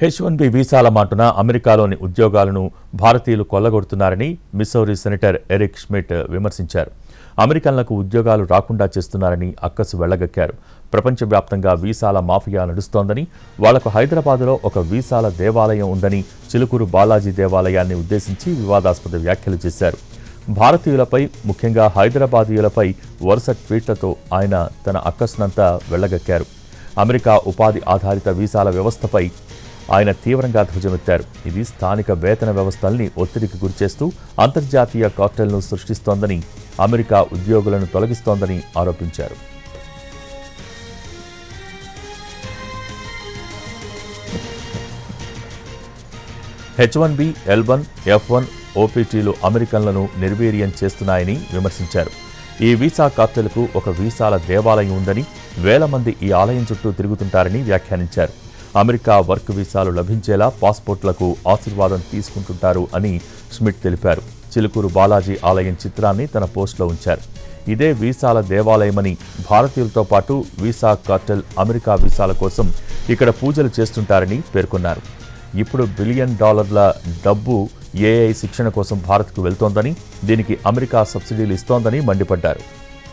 H-1B వీసాల మాటున అమెరికాలోని ఉద్యోగాలను భారతీయులు కొల్లగొడుతున్నారని మిస్సౌరీ సెనేటర్ ఎరిక్ ష్మిట్ విమర్శించారు. అమెరికన్లకు ఉద్యోగాలు రాకుండా చేస్తున్నారని అక్కసు వెళ్లగక్కారు. ప్రపంచవ్యాప్తంగా వీసాల మాఫియా నడుస్తోందని, వాళ్లకు హైదరాబాద్లో ఒక వీసాల దేవాలయం ఉందని చిలుకూరు బాలాజీ దేవాలయాన్ని ఉద్దేశించి వివాదాస్పద వ్యాఖ్యలు చేశారు. భారతీయులపై, ముఖ్యంగా హైదరాబాదీయులపై వరుస ట్వీట్లతో ఆయన తన అక్కసునంతా వెళ్లగక్కారు. అమెరికా ఉపాధి ఆధారిత వీసాల వ్యవస్థపై ఆయన తీవ్రంగా ధ్వజమెత్తారు. ఇది స్థానిక వేతన వ్యవస్థల్ని ఒత్తిడికి గురిచేస్తూ అంతర్జాతీయ కార్టెల్ను సృష్టిస్తోందని, అమెరికా ఉద్యోగులను తొలగిస్తోందని ఆరోపించారు. H-1B, L-1, F-1, OPTలు అమెరికన్లను నిర్వీర్యం చేస్తున్నాయని విమర్శించారు. ఈ వీసా కార్టెల్కు ఒక వీసాల దేవాలయం ఉందని, వేల మంది ఈ ఆలయం చుట్టూ తిరుగుతుంటారని వ్యాఖ్యానించారు. అమెరికా వర్క్ వీసాలు లభించేలా పాస్పోర్ట్లకు ఆశీర్వాదం తీసుకుంటుంటారు అని ష్మిట్ తెలిపారు. చిలుకూరు బాలాజీ ఆలయం చిత్రాన్ని తన పోస్టులో ఉంచారు. ఇదే వీసాల దేవాలయమని, భారతీయులతో పాటు వీసా కార్టెల్ అమెరికా వీసాల కోసం ఇక్కడ పూజలు చేస్తుంటారని పేర్కొన్నారు. ఇప్పుడు $1 బిలియన్ డబ్బు ఏఐ శిక్షణ కోసం భారత్కు వెళ్తోందని, దీనికి అమెరికా సబ్సిడీలు ఇస్తోందని మండిపడ్డారు.